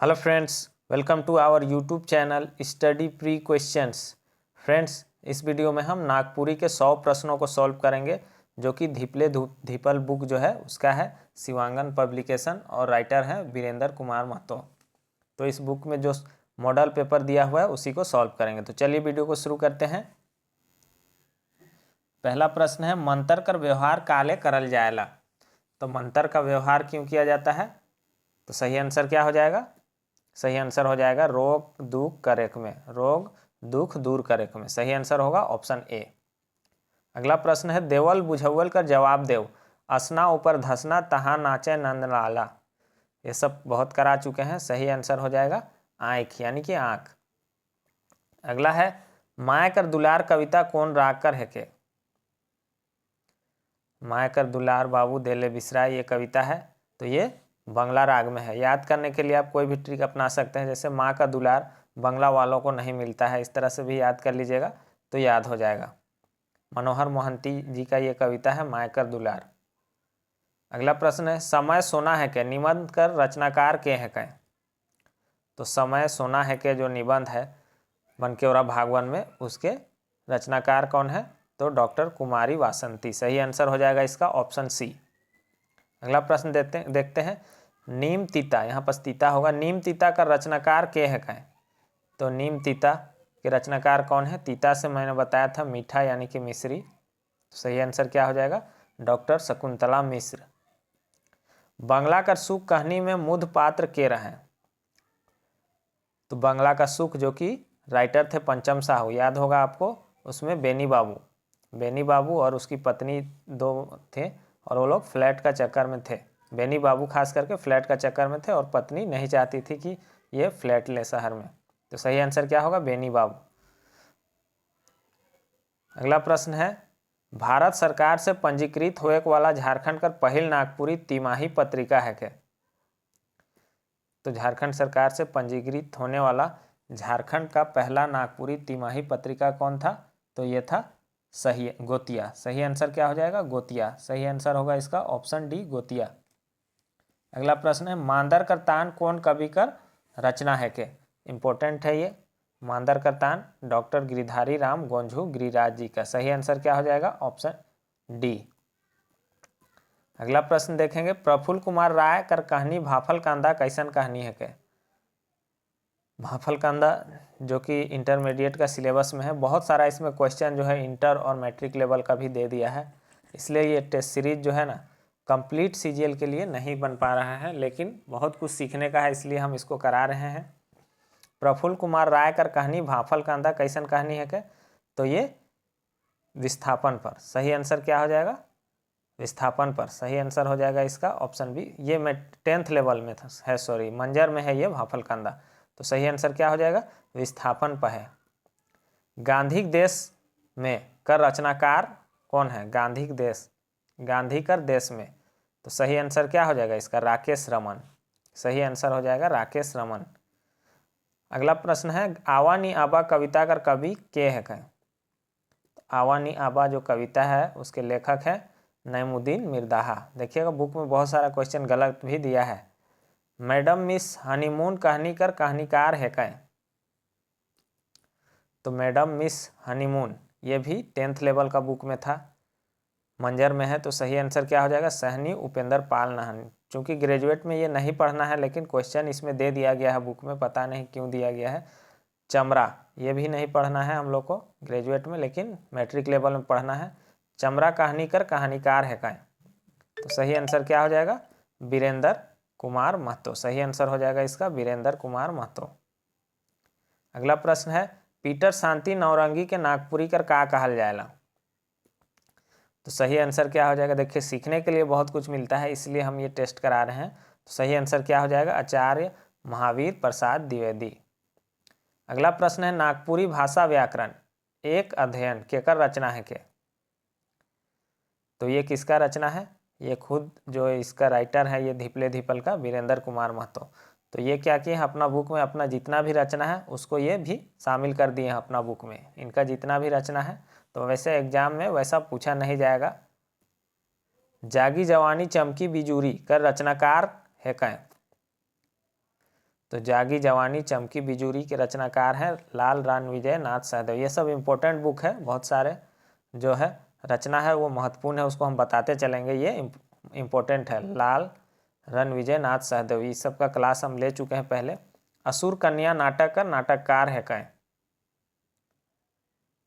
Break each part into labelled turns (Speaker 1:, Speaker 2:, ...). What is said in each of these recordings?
Speaker 1: Hello friends, welcome to our YouTube channel study pre questions. Friends, इस video में हम नागपुरी के 100 प्रश्नों को सॉल्व करेंगे जो कि धीपल बुक जो है उसका है, शिवांगन पब्लिकेशन, और राइटर हैं वीरेंद्र कुमार महतो। तो इस बुक में जो मॉडल पेपर दिया हुआ है उसी को सॉल्व करेंगे। तो चलिए वीडियो को शुरू करते हैं। पहला प्रश्न है, मंतर कर व्यवहार काले करल जाएला। तो मंतर का व्यवहार क्यों किया जाता है? तो सही आंसर क्या हो जाएगा? सही आंसर हो जाएगा रोग दुख करेक में, रोग दुख दूर करेक में। सही आंसर होगा ऑप्शन ए। अगला प्रश्न है, देवल बुझौल कर जवाब देव, असना ऊपर धसना तहाँ नाचे नंदलाला। ये सब बहुत करा चुके हैं। सही आंसर हो जाएगा आँख, यानी कि आँख। अगला है, माय कर दुलार कविता कौन राग कर है के। माय कर दुलार बाबू देले बिसराय, ये कविता है। तो ये बंगला राग में है। याद करने के लिए आप कोई भी ट्रिक अपना सकते हैं, जैसे माँ का दुलार बंगला वालों को नहीं मिलता है, इस तरह से भी याद कर लीजिएगा तो याद हो जाएगा। मनोहर मोहंती जी का ये कविता है माँ कर दुलार। अगला प्रश्न है, समय सोना है के निबंध कर रचनाकार के है कै। तो समय सोना है के जो निबंध है बनकेवरा भागवन में, उसके रचनाकार कौन है? तो डॉक्टर कुमारी वासंती। सही आंसर हो जाएगा इसका ऑप्शन सी। अगला प्रश्न देखते हैं, नीम तीता, यहाँ पर तीता होगा, नीम तीता का रचनाकार के है कै। तो नीम तीता के रचनाकार कौन है? तीता से मैंने बताया था मीठा, यानी कि मिश्री। तो सही आंसर क्या हो जाएगा? डॉक्टर शकुंतला मिश्र। बंगला का सुख कहानी में मुद पात्र के रहे। तो बंगला का सुख जो कि राइटर थे पंचम साहू, याद होगा आपको, उसमें बेनी बाबू और उसकी पत्नी दो थे, और वो लोग फ्लैट का चक्कर में थे। बेनी बाबू खास करके फ्लैट का चक्कर में थे और पत्नी नहीं चाहती थी कि ये फ्लैट ले शहर में। तो सही आंसर क्या होगा? बेनी बाबू। अगला प्रश्न है, भारत सरकार से पंजीकृत होए वाला झारखंड का पहल नागपुरी तिमाही पत्रिका है क्या। तो झारखंड सरकार से पंजीकृत होने वाला झारखंड का पहला नागपुरी तिमाही पत्रिका कौन था? तो ये था सही गोतिया। सही आंसर क्या हो जाएगा? गोतिया। सही आंसर होगा इसका ऑप्शन डी, गोतिया। अगला प्रश्न है, मांदर कर तान कौन कवि कर रचना है के। इंपॉर्टेंट है ये। मांदर का तान डॉक्टर गिरिधारी राम गोंझू गिरिराज जी का। सही आंसर क्या हो जाएगा? Option D. अगला प्रश्न देखेंगे, प्रफुल्ल कुमार राय कर कहानी भाफल कांदा कैसन कहानी है के। भाफल कांदा जो कि इंटरमीडिएट का सिलेबस में है, बहुत सारा इसमें क्वेश्चन जो है इंटर और मैट्रिक लेवल का भी दे दिया है, इसलिए ये टेस्ट सीरीज जो है ना कंप्लीट सीजीएल के लिए नहीं बन पा रहा है, लेकिन बहुत कुछ सीखने का है, इसलिए हम इसको करा रहे हैं। प्रफुल्ल कुमार राय कर कहानी भाफल कांदा कैसन कहानी है के। तो ये विस्थापन पर। सही आंसर क्या हो जाएगा? विस्थापन पर। सही आंसर हो जाएगा इसका ऑप्शन बी। ये मैं 10th लेवल में था है, सॉरी मंजर में है ये भाफल कांदा। तो सही आंसर क्या हो जाएगा? विस्थापन पर है। गांधीक देश में कर रचनाकार कौन है? गांधी कर देश में। तो सही आंसर क्या हो जाएगा इसका? राकेश रमन। सही आंसर हो जाएगा राकेश रमन। अगला प्रश्न है, आवानी आबा कविता कर कवि के है कहें। आवानी आबा जो कविता है उसके लेखक है नईमुद्दीन मिर्दाहा। देखिएगा बुक में बहुत सारा क्वेश्चन गलत भी दिया है। मैडम मिस हनीमून कहानी कर कहानीकार है कहें। तो मैडम मिस हनीमून ये भी 10th लेवल का बुक में था, मंजर में है। तो सही आंसर क्या हो जाएगा? सहनी उपेंद्र पाल नाहनी। चूंकि ग्रेजुएट में ये नहीं पढ़ना है, लेकिन क्वेश्चन इसमें दे दिया गया है बुक में, पता नहीं क्यों दिया गया है। चमरा ये भी नहीं पढ़ना है हम लोग को ग्रेजुएट में, लेकिन मैट्रिक लेवल में पढ़ना है। चमरा कहानी कर कहानीकार है कहें। तो सही आंसर क्या हो जाएगा? वीरेंद्र कुमार महतो। सही आंसर हो जाएगा इसका वीरेंद्र कुमार महतो। अगला प्रश्न है, पीटर शांति नौरंगी के नागपुरी कर का कहल जाएला। तो सही आंसर क्या हो जाएगा? देखिए सीखने के लिए बहुत कुछ मिलता है, इसलिए हम ये टेस्ट करा रहे हैं। तो सही आंसर क्या हो जाएगा? आचार्य महावीर प्रसाद द्विवेदी। अगला प्रश्न है, नागपुरी भाषा व्याकरण एक अध्ययन केकर रचना है के। तो ये किसका रचना है? ये खुद जो इसका राइटर है ये धीपल का वीरेंद्र कुमार महतो। तो ये क्या किए हैं, अपना बुक में अपना जितना भी रचना है उसको ये भी शामिल कर दिए हैं अपना बुक में, इनका जितना भी रचना है। तो वैसे एग्जाम में वैसा पूछा नहीं जाएगा। जागी जवानी चमकी बिजूरी कर रचनाकार है कहें। तो जागी जवानी चमकी बिजूरी के रचनाकार हैं लाल रणविजय नाथ सहदेव। ये सब इम्पोर्टेंट बुक है, बहुत सारे जो है रचना है वो महत्वपूर्ण है, उसको हम बताते चलेंगे। ये इम्पोर्टेंट है। लाल रणविजय नाथ सहदेव, इस सब का क्लास हम ले चुके हैं पहले। असुर कन्या नाटक का नाटककार है कौन?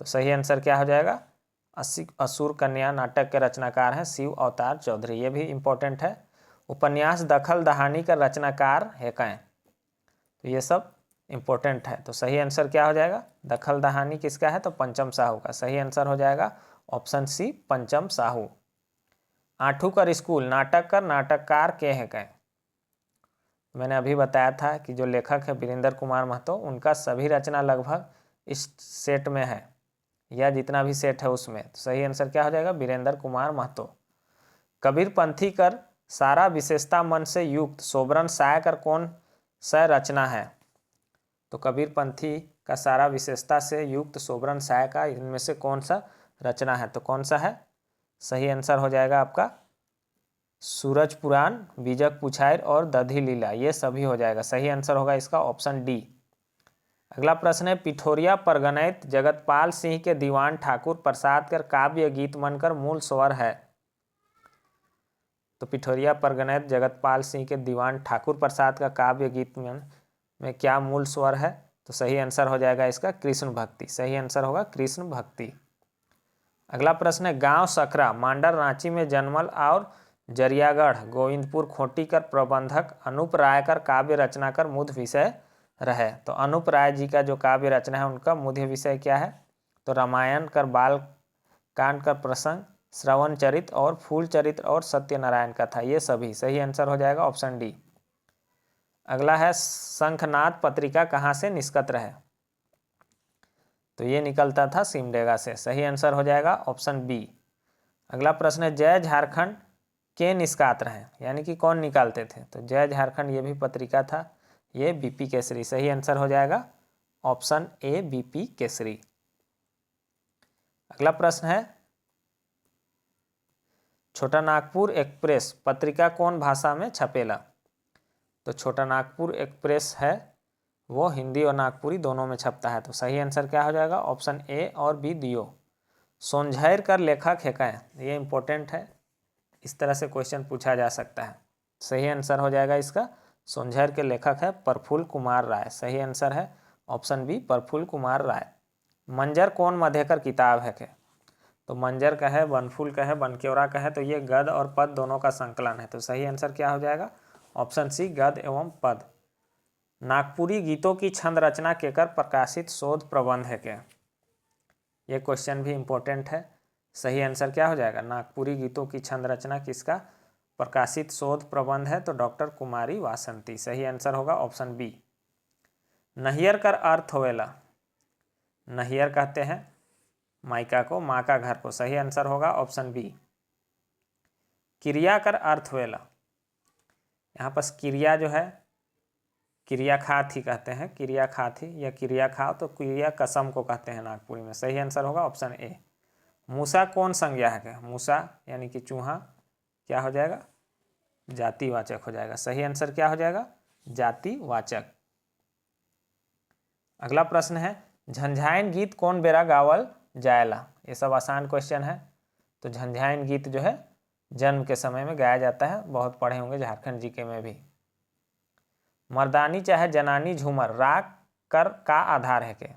Speaker 1: तो सही आंसर क्या हो जाएगा? असुर कन्या नाटक के रचनाकार हैं शिव अवतार चौधरी। ये भी इम्पोर्टेंट है। उपन्यास दखल दहानी का रचनाकार है कौन? तो ये सब इम्पोर्टेंट है। तो सही आंसर क्या हो जाएगा? दखल दहानी किसका है? तो पंचम साहू का। सही आंसर हो जाएगा ऑप्शन सी पंचम साहू। आठू कर स्कूल नाटक कर नाटककार के है कौन? मैंने अभी बताया था कि जो लेखक है वीरेंद्र कुमार महतो, उनका सभी रचना लगभग इस सेट में है, या जितना भी सेट है उसमें। तो सही आंसर क्या हो जाएगा? वीरेंद्र कुमार महतो। कबीर पंथी कर सारा विशेषता मन से युक्त सोबरन साय कर कौन सा रचना है? तो कबीर पंथी का सारा विशेषता से युक्त सोबरन साय का इनमें से कौन सा रचना है? तो कौन सा है? सही आंसर हो जाएगा आपका सूरज पुराण, बीजक पुछायर और दधी लीला, ये सभी हो जाएगा। सही आंसर होगा इसका ऑप्शन डी। अगला प्रश्न है पिठोरिया परगनैत जगतपाल सिंह के दीवान ठाकुर प्रसाद कर काव्य गीत मनकर मूल स्वर है। तो पिठोरिया परगनैत जगतपाल सिंह के दीवान ठाकुर प्रसाद का काव्य गीत में क्या मूल स्वर है? तो सही आंसर हो जाएगा इसका कृष्ण भक्ति। सही आंसर होगा कृष्ण भक्ति। अगला प्रश्न है गांव सकरा मांडर रांची में जन्मल और जरियागढ़ गोविंदपुर खोटी कर प्रबंधक अनूप राय कर काव्य रचना कर मुख्य विषय रहे। तो अनूप राय जी का जो काव्य रचना है उनका मुख्य विषय क्या है? तो रामायण कर बाल कांड का प्रसंग, श्रवण चरित्र और फूल चरित्र और सत्यनारायण कथा, ये सभी। सही आंसर हो जाएगा ऑप्शन डी। अगला है शंखनाद पत्रिका कहाँ से निष्कत्र है? तो ये निकलता था सिमडेगा से। सही आंसर हो जाएगा ऑप्शन बी। अगला प्रश्न है जय झारखंड के निष्कात्र हैं, यानी कि कौन निकालते थे? तो जय झारखंड ये भी पत्रिका था, ये बीपी केसरी। सही आंसर हो जाएगा ऑप्शन ए बीपी केसरी। अगला प्रश्न है छोटा नागपुर एक्सप्रेस पत्रिका कौन भाषा में छपेला? तो छोटा नागपुर एक्सप्रेस है वो हिंदी और नागपुरी दोनों में छपता है। तो सही आंसर क्या हो जाएगा? ऑप्शन ए और बी दियो। सोंझैर कर लेखक है क्या? ये इंपॉर्टेंट है, इस तरह से क्वेश्चन पूछा जा सकता है। सही आंसर हो जाएगा इसका सोंझैर के लेखक है प्रफुल्ल कुमार राय। सही आंसर है ऑप्शन बी प्रफुल्ल कुमार राय। मंजर कौन मध्यकर किताब है क्या? तो मंजर का है, बनफूल का है, बनक्योरा का है, तो ये गद और पद दोनों का संकलन है। तो सही आंसर क्या हो जाएगा? ऑप्शन सी गद एवं पद। नागपुरी गीतों की छंद रचना केकर प्रकाशित शोध प्रबंध है क्या? ये क्वेश्चन भी इम्पोर्टेंट है। सही आंसर क्या हो जाएगा? नागपुरी गीतों की छंद रचना किसका प्रकाशित शोध प्रबंध है? तो डॉक्टर कुमारी वासंती। सही आंसर होगा ऑप्शन बी। नहियर कर अर्थ होवेला, नहियर कहते हैं मायका को, माँ का घर को। सही आंसर होगा ऑप्शन बी। क्रिया कर अर्थ होवेला, यहाँ पर क्रिया जो है क्रिया खाथी कहते हैं, क्रिया खाथी या क्रिया खाओ, तो क्रिया कसम को कहते हैं नागपुरी में। सही आंसर होगा ऑप्शन ए। मूसा कौन संज्ञा है? मूसा यानी कि चूहा क्या हो जाएगा? जातिवाचक हो जाएगा। सही आंसर क्या हो जाएगा? जातिवाचक। अगला प्रश्न है झंझाइन गीत कौन बेरा गावल जायला? ये सब आसान क्वेश्चन है। तो झंझाइन गीत जो है जन्म के समय में गाया जाता है, बहुत पढ़े होंगे झारखंड जीके में भी। मर्दानी चाहे जनानी झूमर राग कर का आधार है के?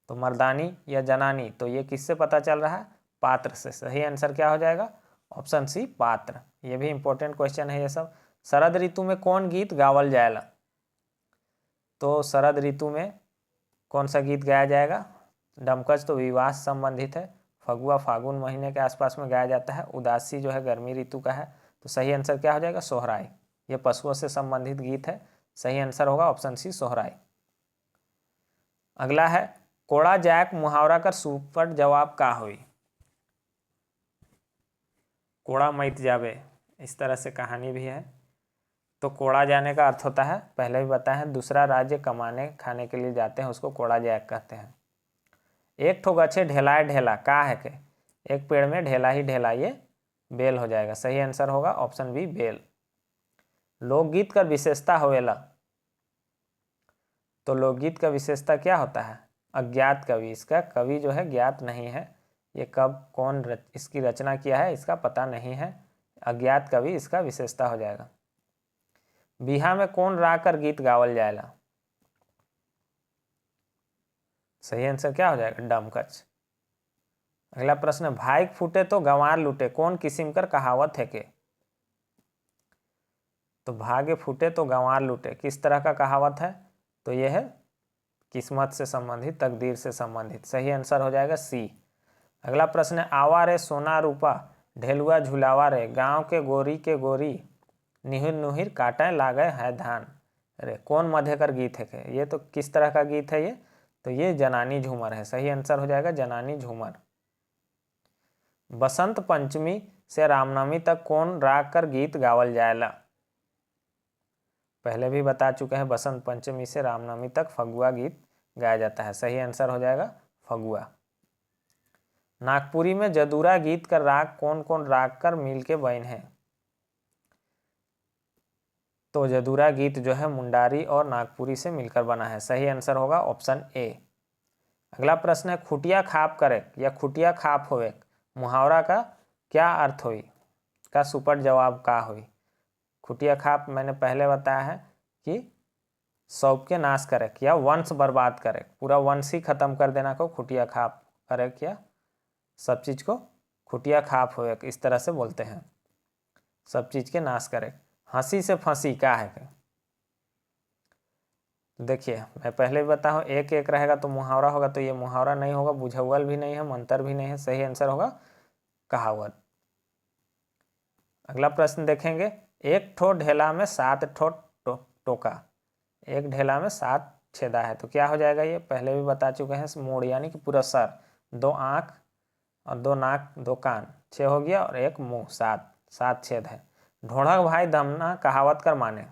Speaker 1: तो मर्दानी या जनानी, तो ये किससे पता चल रहा है? पात्र से। सही आंसर क्या हो जाएगा? ऑप्शन सी पात्र। ये भी इंपॉर्टेंट क्वेश्चन है ये सब। शरद ऋतु में कौन गीत गावल जाएला? तो शरद ऋतु में कौन सा गीत गाया जाएगा? डमकच तो विवाह से संबंधित है, फगुआ फागुन महीने के आसपास में गाया जाता है, उदासी जो है गर्मी ऋतु का है। तो सही आंसर क्या हो जाएगा? सोहराय। ये पशुओं से संबंधित गीत है। सही आंसर होगा ऑप्शन सी सोहराय। अगला है कोड़ा जाक मुहावरा कर सुपट जवाब का हुई? कोड़ा मैत जावे, इस तरह से कहानी भी है। तो कोड़ा जाने का अर्थ होता है, पहले भी बताया है, दूसरा राज्य कमाने खाने के लिए जाते हैं, उसको कोड़ा जाक कहते हैं। एक ठो गछे ढेलाए ढेला का है के? एक पेड़ में ढेला ही ढेला, ये बेल हो जाएगा। सही आंसर होगा ऑप्शन बी बेल। लोकगीत कर विशेषता होवेला, तो लोकगीत का विशेषता क्या होता है? अज्ञात कवि। इसका कवि जो है ज्ञात नहीं है, ये कब कौन इसकी रचना किया है इसका पता नहीं है, अज्ञात कवि इसका विशेषता हो जाएगा। बिहा में कौन राग कर गीत गावल जाएला? सही आंसर क्या हो जाएगा? डमकच। अगला प्रश्न है, भाई फूटे तो गंवार लूटे, कौन किस्म कर कहावत है के? तो भागे फूटे तो गंवार लूटे किस तरह का कहावत है? तो यह है किस्मत से संबंधित, तकदीर से संबंधित। सही आंसर हो जाएगा सी। अगला प्रश्न है, आवा रे सोना रूपा ढेलुआ झुलावा रे, गांव के गोरी निहिर नुहिर काटे लागे है धान। अरे कौन मध्यकर गीत है के? ये तो किस तरह का गीत है ये? तो ये जनानी झूमर है। सही आंसर हो जाएगा जनानी झूमर। बसंत पंचमी से रामनवमी तक कौन राग कर गीत गावल जाएला? पहले भी बता चुके हैं, बसंत पंचमी से रामनवमी तक फगुआ गीत गाया जाता है। सही आंसर हो जाएगा फगुआ। नागपुरी में जदूरा गीत का राग कौन कौन राग कर मिल के बन है? तो जदूरा गीत जो है मुंडारी और नागपुरी से मिलकर बना है। सही आंसर होगा ऑप्शन ए। अगला प्रश्न है, खुटिया खाप करे या खुटिया खाप होवे मुहावरा का क्या अर्थ हुई? का सुपट जवाब का हुई? खुटिया खाप मैंने पहले बताया है कि सौंप के नाश करे या वंश बर्बाद करे, पूरा वंश ही खत्म कर देना को खुटिया खाप करे, क्या सब चीज को खुटिया खाप होवे इस तरह से बोलते हैं, सब चीज के नाश करे। हंसी से फंसी क्या है? देखिए मैं पहले भी बता हूँ, एक एक रहेगा तो मुहावरा होगा, तो ये मुहावरा नहीं होगा, बुझौल भी नहीं है, मंतर भी नहीं है। सही आंसर होगा कहावत। अगला प्रश्न देखेंगे, एक ठो ढेला में 7 ठो टोका, एक ढेला में 7 छेदा है, तो क्या हो जाएगा? ये पहले भी बता चुके हैं, मोड़ यानी कि पूरा सर, 2 आँख और 2 नाक 2 कान, 6 हो गया, और 1 मुंह, 7 छेद है। ढोढ़क भाई धमना कहावत कर माने।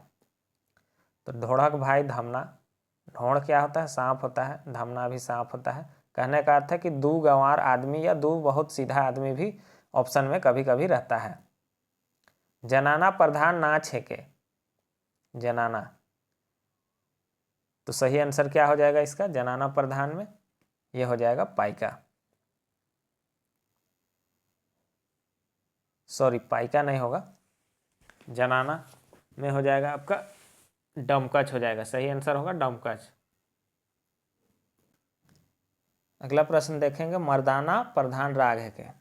Speaker 1: तो ढोढ़क भाई धमना, ढोढ़ क्या होता है? सांप होता है, धमना भी सांप होता है। कहने का अर्थ है कि दू गंवार आदमी या दू बहुत सीधा आदमी भी ऑप्शन में कभी कभी रहता है। जनाना प्रधान नाच है के? जनाना, तो सही आंसर क्या हो जाएगा इसका? जनाना प्रधान में ये हो जाएगा पाइका, सॉरी पाइका नहीं होगा, जनाना में हो जाएगा आपका डमकच हो जाएगा। सही आंसर होगा डमकच। अगला प्रश्न देखेंगे, मर्दाना प्रधान राग है क्या?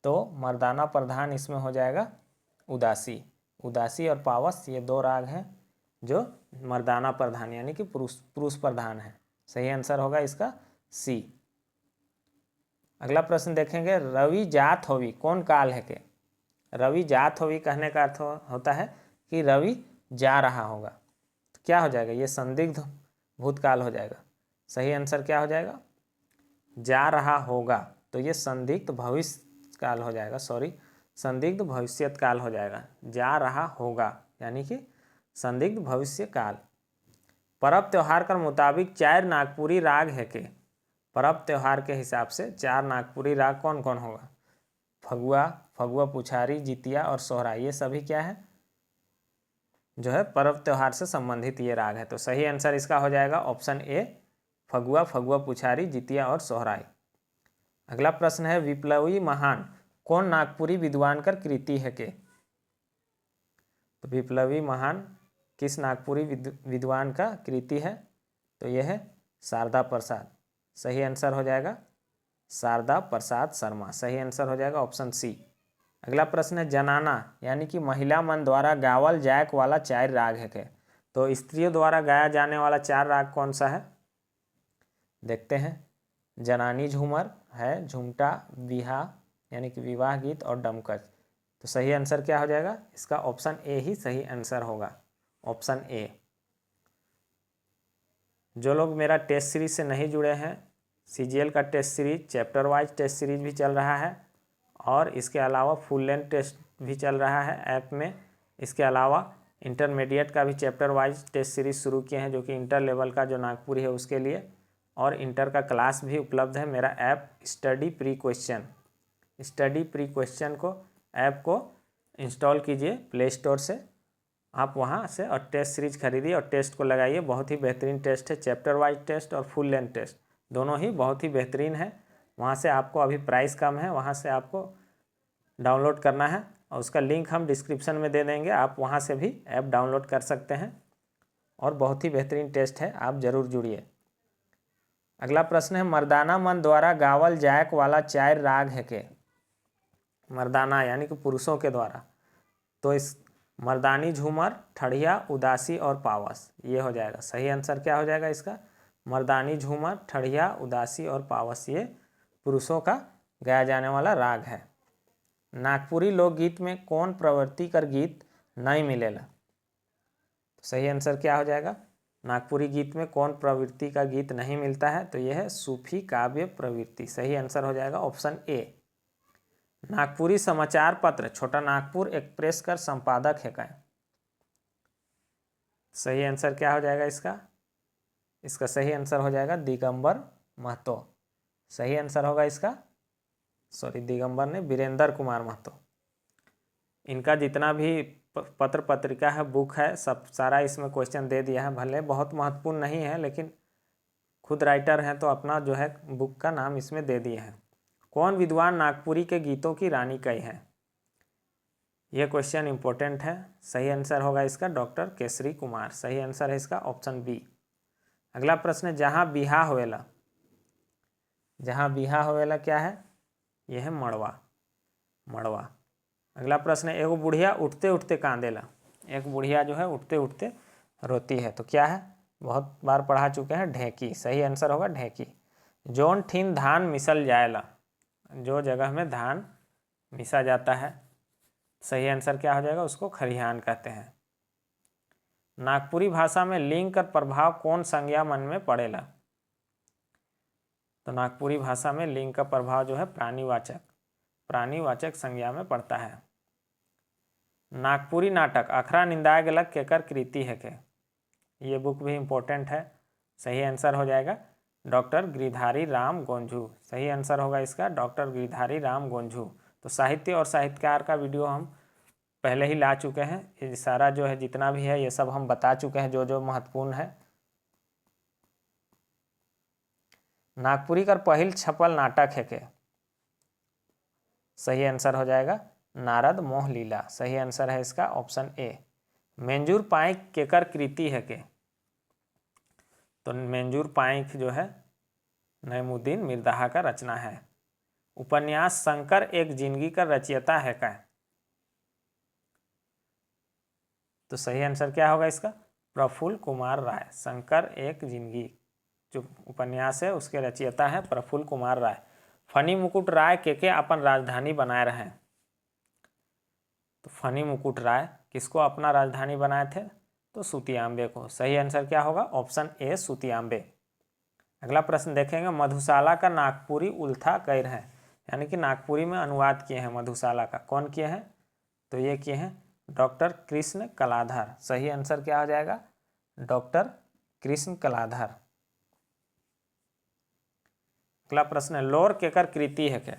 Speaker 1: तो मर्दाना प्रधान इसमें हो जाएगा उदासी। उदासी और पावस ये 2 राग हैं जो मर्दाना प्रधान यानी कि पुरुष प्रधान है। सही आंसर होगा इसका सी। अगला प्रश्न देखेंगे, रवि जात होवी कौन काल है के? रवि जात होवी कहने का अर्थ होता है कि रवि जा रहा होगा, तो क्या हो जाएगा? ये संदिग्ध भूतकाल हो जाएगा। सही आंसर क्या हो जाएगा? जा रहा होगा, तो ये संदिग्ध भविष्य काल हो जाएगा, सॉरी संदिग्ध भविष्यत काल हो जाएगा। जा रहा होगा यानी कि संदिग्ध भविष्य काल। पर्व त्योहार के मुताबिक 4 नागपुरी राग है के? पर्व त्योहार के हिसाब से 4 नागपुरी राग कौन कौन होगा? फगुआ, फगुआ पुछारी, जितिया और सोहराई, ये सभी क्या है जो है पर्व त्योहार से संबंधित ये राग है। तो सही आंसर इसका हो जाएगा ऑप्शन ए, फगुआ, फगुआ पुछारी, जितिया और सोहराई। अगला प्रश्न है, विप्लवी महान कौन नागपुरी विद्वान कर कृति है के? तो विप्लवी महान किस नागपुरी विद्वान का कृति है? तो यह है शारदा प्रसाद। सही आंसर हो जाएगा शारदा प्रसाद शर्मा। सही आंसर हो जाएगा ऑप्शन सी। अगला प्रश्न है, जनाना यानी कि महिला मन द्वारा गावल जायक वाला 4 राग है के? तो स्त्रियों द्वारा गाया जाने वाला 4 राग कौन सा है? देखते हैं, जनानी झूमर है, झुमटा, बिहा यानी कि विवाह गीत और डमकच। तो सही आंसर क्या हो जाएगा इसका? ऑप्शन ए ही सही आंसर होगा, ऑप्शन ए। जो लोग मेरा टेस्ट सीरीज से नहीं जुड़े हैं, सीजीएल का test series, chapter wise test series भी चल रहा है और इसके अलावा फुल लेंथ टेस्ट भी चल रहा है ऐप में। इसके अलावा इंटरमीडिएट का भी चैप्टर वाइज टेस्ट सीरीज शुरू किए हैं जो कि इंटर लेवल का जो नागपुरी है उसके लिए, और इंटर का क्लास भी उपलब्ध है। मेरा app study pre question, study pre question को ऐप को इंस्टॉल कीजिए प्ले स्टोर से आप वहाँ से और टेस्ट सीरीज खरीदिए और टेस्ट को लगाइए। बहुत ही बेहतरीन टेस्ट है, चैप्टर वाइज टेस्ट और फुल लेंथ टेस्ट दोनों ही बहुत ही बेहतरीन है। वहाँ से आपको अभी प्राइस कम है, वहाँ से आपको डाउनलोड करना है और उसका लिंक हम डिस्क्रिप्शन में दे देंगे। आप वहाँ से भी ऐप डाउनलोड कर सकते हैं और बहुत ही बेहतरीन टेस्ट है, आप ज़रूर जुड़िए। अगला प्रश्न है, मर्दाना मन द्वारा गावल जायक वाला चार राग है के? मर्दाना यानी कि पुरुषों के द्वारा, तो इस मर्दानी झूमर, ठड़िया, उदासी और पावस, ये हो जाएगा। सही आंसर क्या हो जाएगा इसका? मर्दानी झूमर, ठड़िया, उदासी और पावस, ये पुरुषों का गाया जाने वाला राग है। नागपुरी लोकगीत में कौन प्रवृत्ति कर गीत नहीं मिलेला? सही आंसर क्या हो जाएगा? नागपुरी गीत में कौन प्रवृत्ति का गीत नहीं मिलता है? तो यह है सूफी काव्य प्रवृत्ति। सही आंसर हो जाएगा ऑप्शन ए। नागपुरी समाचार पत्र छोटा नागपुर एक्सप्रेस का संपादक है क्या? सही आंसर क्या हो जाएगा इसका? इसका सही आंसर हो जाएगा दिगंबर महतो। सही आंसर होगा इसका, दिगंबर ने वीरेंद्र कुमार महतो। इनका जितना भी पत्र पत्रिका है, बुक है, सब सारा इसमें क्वेश्चन दे दिया है। भले बहुत महत्वपूर्ण नहीं है, लेकिन खुद राइटर हैं तो अपना जो है बुक का नाम इसमें दे दिए हैं। कौन विद्वान नागपुरी के गीतों की रानी कही है? यह क्वेश्चन इंपॉर्टेंट है। सही आंसर होगा इसका डॉक्टर केसरी कुमार। सही आंसर है इसका ऑप्शन बी। अगला प्रश्न है, जहाँ बिहा होएला। जहाँ बिहा होएला क्या है? यह है मड़वा। मड़वा। अगला प्रश्न है, एगो बुढ़िया उठते उठते कांदेला। एक बुढ़िया जो है उठते उठते रोती है, तो क्या है? बहुत बार पढ़ा चुके हैं, ढेंकी। सही आंसर होगा ढेंकी। जौन ठीन धान मिसल जाएला, जो जगह में धान मिसा जाता है, सही आंसर क्या हो जाएगा? उसको खरिहान कहते हैं। नागपुरी भाषा में लिंग का प्रभाव कौन संज्ञा मन में पड़ेला? तो नागपुरी भाषा में लिंग का प्रभाव जो है प्राणीवाचक संज्ञा में पड़ता है। नागपुरी नाटक अखरा निंदाए गलत केकर कृति है के? ये बुक भी इम्पोर्टेंट है। सही आंसर हो जाएगा डॉक्टर गिरधारी राम गोंझू। सही आंसर होगा इसका डॉक्टर गिरधारी राम गोंझू। तो साहित्य और साहित्यकार का वीडियो हम पहले ही ला चुके हैं। ये सारा जो है जितना भी है ये सब हम बता चुके हैं, जो जो महत्वपूर्ण है। नागपुरी का पहिल छपल नाटक है के? सही आंसर हो जाएगा नारद मोह लीला। सही आंसर है इसका ऑप्शन ए। मेंजूर पाइक केकर कृति है के? तो मेंजूर पाइक जो है नईमुद्दीन मिर्दाहा का रचना है। उपन्यास शंकर एक जिंदगी का रचयिता है क्या? तो सही आंसर क्या होगा इसका? प्रफुल्ल कुमार राय। शंकर एक जिंदगी जो उपन्यास है उसके रचयिता है प्रफुल्ल कुमार राय। फनी मुकुट राय के अपन राजधानी बनाए रहे? तो फनी मुकुट राय किसको अपना राजधानी बनाए थे? तो सुतियाम्बे को। सही आंसर क्या होगा? ऑप्शन ए सुतियाम्बे। अगला प्रश्न देखेंगे, मधुशाला का नागपुरी उल्था कैर है, यानी कि नागपुरी में अनुवाद किए हैं मधुशाला का। कौन किए हैं? तो ये किए हैं डॉक्टर कृष्ण कलाधर। सही आंसर क्या हो जाएगा? डॉक्टर कृष्ण कलाधर। अगला प्रश्न है, लोर केकर कृति है क्या?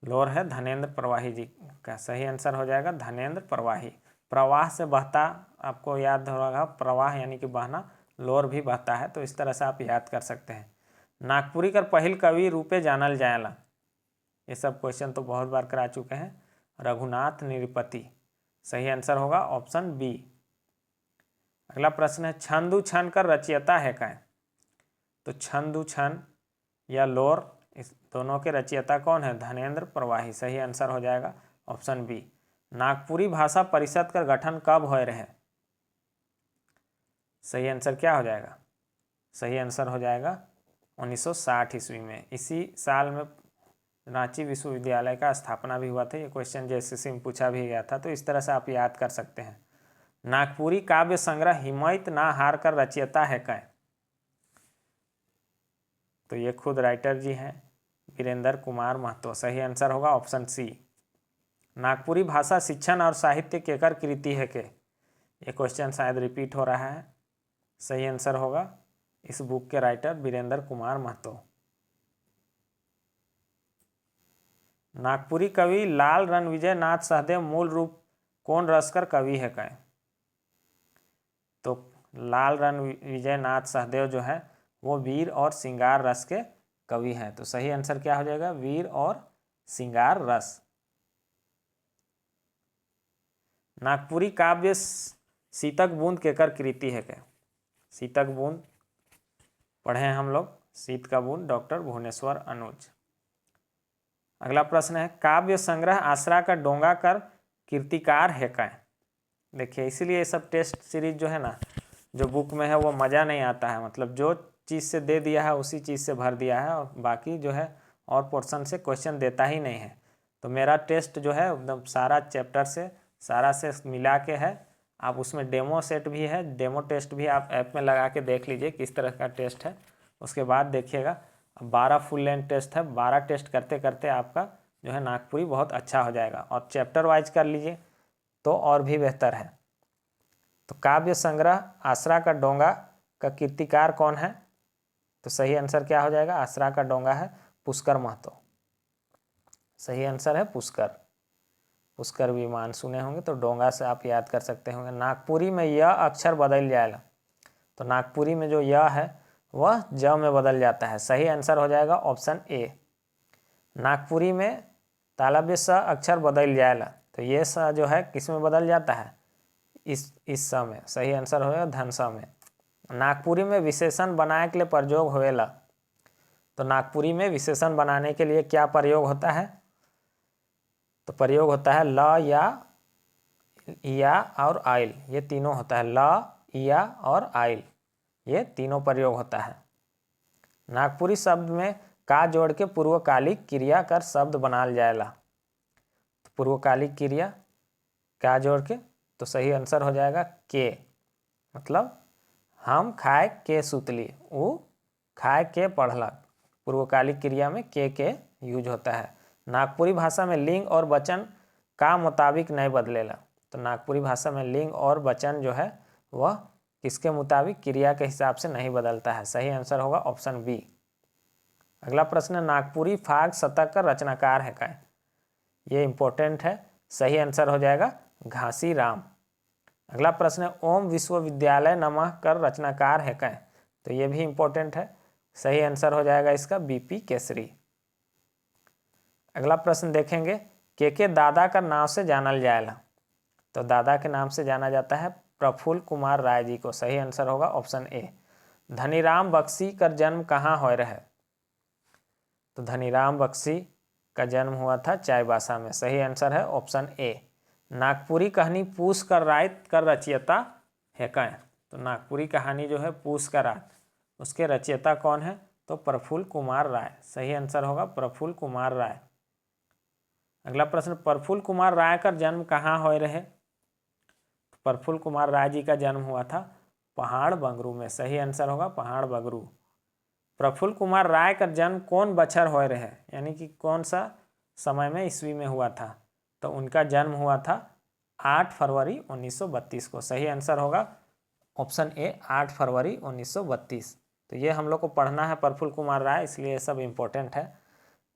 Speaker 1: लोर है धनेन्द्र प्रवाही जी का। सही आंसर हो जाएगा धनेन्द्र प्रवाही। प्रवाह से बहता, आपको याद होगा प्रवाह यानी कि बहना, लोर भी बहता है, तो इस तरह से आप याद कर सकते हैं। नागपुरी का पहिल कवि रूपे जानल जाएला। ये सब क्वेश्चन तो बहुत बार करा चुके हैं। रघुनाथ निरपति। सही आंसर होगा ऑप्शन बी। अगला प्रश्न है, छंदु छन का रचयिता है क्या? तो छंदु छन या लोर, इस दोनों के रचयिता कौन है? धनेन्द्र प्रवाही। सही आंसर हो जाएगा ऑप्शन बी। नागपुरी भाषा परिषद का गठन कब हो रहे? सही आंसर क्या हो जाएगा? सही आंसर हो जाएगा 1960 ईस्वी में। इसी साल में रांची विश्वविद्यालय का स्थापना भी हुआ था। ये क्वेश्चन जेएसएससी में पूछा भी गया था, तो इस तरह से आप याद कर सकते हैं। नागपुरी काव्य संग्रह हिमायत ना हार कर रचयिता है क्या? तो ये खुद राइटर जी हैं वीरेंद्र कुमार महतो। सही आंसर होगा ऑप्शन सी। नागपुरी भाषा शिक्षण और साहित्य केकर कृति है के? ये क्वेश्चन शायद रिपीट हो रहा है। सही आंसर होगा इस बुक के राइटर वीरेंद्र कुमार महतो। नागपुरी कवि लाल रणविजय नाथ सहदेव मूल रूप कौन रसकर कवि है कहें? तो लाल रणविजय नाथ सहदेव जो है वो वीर और श्रृंगार रस के कवि हैं। तो सही आंसर क्या हो जाएगा? वीर और श्रृंगार रस। नागपुरी काव्य शीतक बूंद केकर कृति है क्या? शीतक बूंद पढ़े हैं हम लोग, शीत का बूंद, डॉक्टर भुवनेश्वर अनुज। अगला प्रश्न है काव्य संग्रह आसरा का डोंगा कर कीर्तिकार है क्या? देखिए इसीलिए ये सब टेस्ट सीरीज जो है ना, जो बुक में है वो मज़ा नहीं आता है, मतलब जो चीज़ से दे दिया है उसी चीज़ से भर दिया है और बाकी जो है और पोर्शन से क्वेश्चन देता ही नहीं है। तो मेरा टेस्ट जो है एकदम सारा चैप्टर से सारा से मिला के है। आप उसमें डेमो सेट भी है, डेमो टेस्ट भी आप ऐप में लगा के देख लीजिए किस तरह का टेस्ट है। उसके बाद देखिएगा 12 फुल लेंथ टेस्ट है, 12 टेस्ट करते करते आपका जो है नागपुरी बहुत अच्छा हो जाएगा। और चैप्टर वाइज कर लीजिए तो और भी बेहतर है। तो काव्य संग्रह आसरा का डोंगा का कीर्तिकार कौन है? तो सही आंसर क्या हो जाएगा? आसरा का डोंगा है पुष्कर महतो। सही आंसर है पुष्कर। पुष्कर विमान सुने होंगे तो डोंगा से आप याद कर सकते होंगे। नागपुरी में यह अक्षर बदल जाएगा। तो नागपुरी में जो यह है वह ज में बदल जाता है। सही आंसर हो जाएगा ऑप्शन ए। नागपुरी में तालव्य स अक्षर बदल जाएगा। तो ये स जो है किस में बदल जाता है? इस स में। सही आंसर होगा धनसा में। नागपुरी में विशेषण बनाए के लिए प्रयोग होएला। तो नागपुरी में विशेषण बनाने के लिए क्या प्रयोग होता है? तो प्रयोग होता है ल या और आइल, ये तीनों होता है। ल या और आइल, ये तीनों प्रयोग होता है। नागपुरी शब्द में का जोड़ के पूर्वकालिक क्रिया कर शब्द बनाल जाएला। तो पूर्वकालिक क्रिया का जोड़ के, तो सही आंसर हो जाएगा के। मतलब हम खाए के सुतली, वो खाए के पढ़लक। पूर्वकालिक क्रिया में के यूज होता है। नागपुरी भाषा में लिंग और वचन का मुताबिक नहीं बदलेला। तो नागपुरी भाषा में लिंग और वचन जो है वह किसके मुताबिक? क्रिया के हिसाब से नहीं बदलता है। सही आंसर होगा ऑप्शन बी। अगला प्रश्न, नागपुरी फाग शतक का रचनाकार है क्या? ये इंपॉर्टेंट है। सही आंसर हो जाएगा घासी राम। अगला प्रश्न है ओम विश्वविद्यालय नमः कर रचनाकार है क्या? तो ये भी इंपॉर्टेंट है। सही आंसर हो जाएगा इसका बीपी केसरी। अगला प्रश्न देखेंगे के दादा का नाम से जानल जाएगा। तो दादा के नाम से जाना जाता है प्रफुल्ल कुमार राय जी को। सही आंसर होगा ऑप्शन ए। धनीराम बख्शी का जन्म कहाँ हो रहे? तो धनीराम बख्शी का जन्म हुआ था चाईबासा में। सही आंसर है ऑप्शन ए। नागपुरी कहानी पूस कर रात कर रचयिता है क्या? तो नागपुरी कहानी जो है पूस का रात, उसके रचयिता कौन है? तो प्रफुल्ल कुमार राय। सही आंसर होगा प्रफुल्ल कुमार राय। अगला प्रश्न, प्रफुल्ल कुमार राय का जन्म कहाँ हो रहे? तो प्रफुल्ल कुमार राय जी का जन्म हुआ था पहाड़ बंगरू में। सही आंसर होगा पहाड़ बंगरू। प्रफुल्ल कुमार राय का जन्म कौन बछर हो रहे, यानी कि कौन सा समय में ईस्वी में हुआ था? तो उनका जन्म हुआ था 8 फरवरी 1932 को। सही आंसर होगा ऑप्शन ए 8 फरवरी 1932। तो ये हम लोग को पढ़ना है प्रफुल्ल कुमार राय, इसलिए ये सब इम्पोर्टेंट है।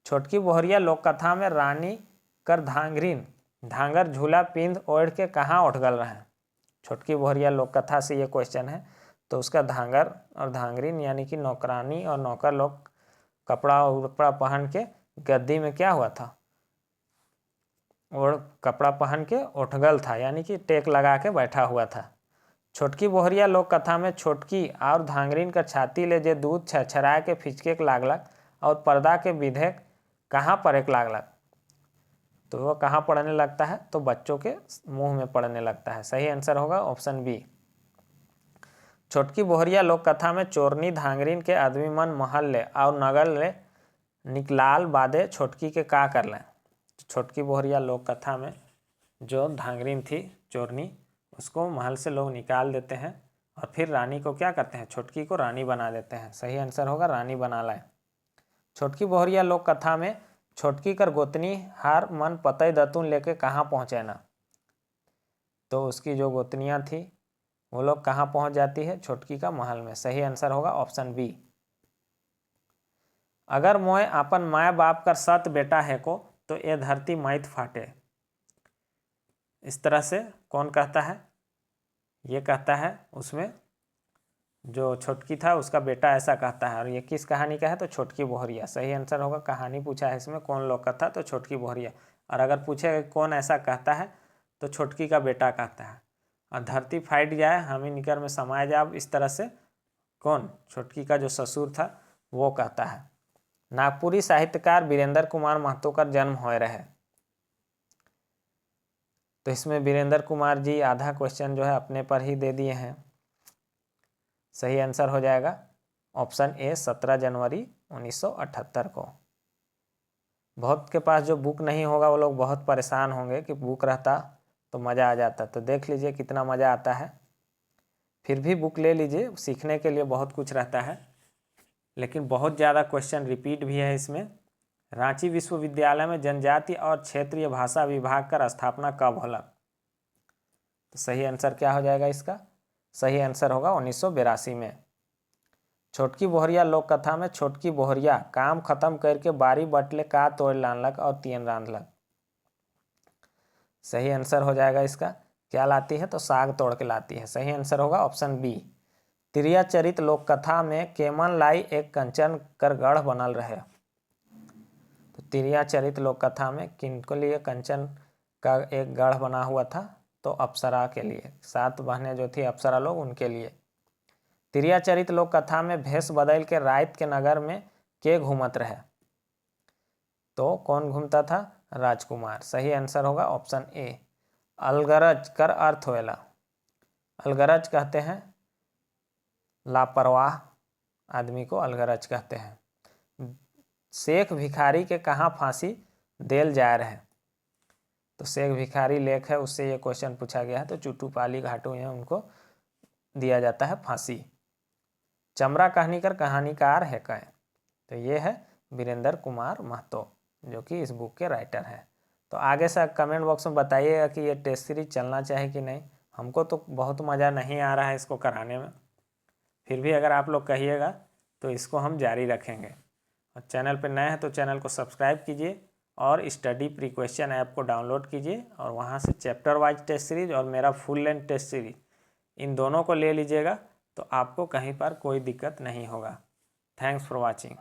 Speaker 1: छोटकी बोहरिया लोक कथा में रानी कर धांगरीन धांगर झूला पिंद ओढ़ के कहाँ उठगल रहे? छोटकी बोहरिया लोक कथा से ये क्वेश्चन है। तो उसका धांगर और धांगरीन यानी कि नौकरानी और नौकर लोग कपड़ा उपड़ा पहन के गद्दी में क्या हुआ था? और कपड़ा पहन के उठगल था, यानी कि टेक लगा के बैठा हुआ था। छोटकी बोहरिया लोक कथा में छोटकी और धांगरीन का छाती ले जे दूध छरछराए के फिचके लागलक और पर्दा के विधे कहाँ पर एक लागलक? तो वह कहाँ पड़ने लगता है? तो बच्चों के मुंह में पड़ने लगता है। सही आंसर होगा ऑप्शन बी। छोटकी बोहरिया लोक कथा में चोरनी धांगरीन के आदमी मन महल ले और नगर ले निकलाल बादे छोटकी के का कर लें? छोटकी बोहरिया लोक कथा में जो धांगरीन थी चोरनी, उसको महल से लोग निकाल देते हैं और फिर रानी को क्या करते हैं? छोटकी को रानी बना देते हैं। सही आंसर होगा रानी बना लाए। छोटकी बोहरिया लोक कथा में छोटकी कर गोतनी हार मन पतई दतून लेके कहाँ पहुँचे ना? तो उसकी जो गोतनियाँ थी वो लोग कहाँ पहुँच जाती है? छोटकी का महल में। सही आंसर होगा ऑप्शन बी। अगर मोए अपन माय बाप कर सत बेटा है को तो ये धरती मैत फाटे। इस तरह से कौन कहता है, ये कहता है उसमें जो छोटकी था उसका बेटा ऐसा कहता है। और ये किस कहानी का है, तो छोटकी बोहरिया। सही आंसर होगा, कहानी पूछा है इसमें कौन लोक कथा, तो छोटकी बोहरिया। और अगर पूछे कौन ऐसा कहता है तो छोटकी का बेटा कहता है। और धरती फाइट जाए हामी निकर में समाया जाए, इस तरह से कौन, छोटकी का जो ससुर था वो कहता है। नागपुरी साहित्यकार वीरेंद्र कुमार महतो का जन्म होए रहे। तो इसमें वीरेंद्र कुमार जी आधा क्वेश्चन जो है अपने पर ही दे दिए हैं। सही आंसर हो जाएगा ऑप्शन ए 17 जनवरी 1978 को। बहुत के पास जो बुक नहीं होगा वो लोग बहुत परेशान होंगे कि बुक रहता तो मज़ा आ जाता। तो देख लीजिए कितना मज़ा आता है। फिर भी बुक ले लीजिए, सीखने के लिए बहुत कुछ रहता है, लेकिन बहुत ज़्यादा क्वेश्चन रिपीट भी है इसमें। रांची विश्वविद्यालय में जनजाति और क्षेत्रीय भाषा विभाग का स्थापना कब होला? तो सही आंसर क्या हो जाएगा इसका? सही आंसर होगा 1982 में। छोटकी बोहरिया लोक कथा में छोटकी बोहरिया काम खत्म करके बारी बटले का तोड़ लानलक और तीन रांधलक। सही आंसर हो जाएगा इसका, क्या लाती है, तो साग तोड़ के लाती है। सही आंसर होगा ऑप्शन बी। तिरिया चरित लोक कथा में केमन लाई एक कंचन कर गढ़ बनल रहे। तो तिरिया चरित लोक कथा में किनको लिए कंचन का एक गढ़ बना हुआ था? तो अप्सरा के लिए, 7 बहनें जो थी अप्सरा लोग, उनके लिए। तिरिया चरित लोक कथा में भेष बदल के रात के नगर में के घूमत रहे? तो कौन घूमता था? राजकुमार। सही आंसर होगा ऑप्शन ए। अलगरज कर अर्थ होएला? अलगरज कहते हैं लापरवाह आदमी को अलगरज कहते हैं। शेख भिखारी के कहाँ फांसी देल जा रहे? तो शेख भिखारी लेख है, उससे ये क्वेश्चन पूछा गया है। तो चुटुपाली घाटू है, उनको दिया जाता है फांसी। चमरा कहानीकर कहानीकार है कौन? तो ये है वीरेंद्र कुमार महतो, जो कि इस बुक के राइटर हैं। तो आगे से कमेंट बॉक्स में बताइएगा कि ये टेस्ट सीरीज चलना चाहिए कि नहीं। हमको तो बहुत मज़ा नहीं आ रहा है इसको कराने में, फिर भी अगर आप लोग कहिएगा तो इसको हम जारी रखेंगे। और चैनल पर नए हैं तो चैनल को सब्सक्राइब कीजिए और स्टडी प्री क्वेश्चन ऐप को डाउनलोड कीजिए और वहाँ से चैप्टर वाइज टेस्ट सीरीज और मेरा फुल लेंथ टेस्ट सीरीज, इन दोनों को ले लीजिएगा तो आपको कहीं पर कोई दिक्कत नहीं होगा। Thanks for watching.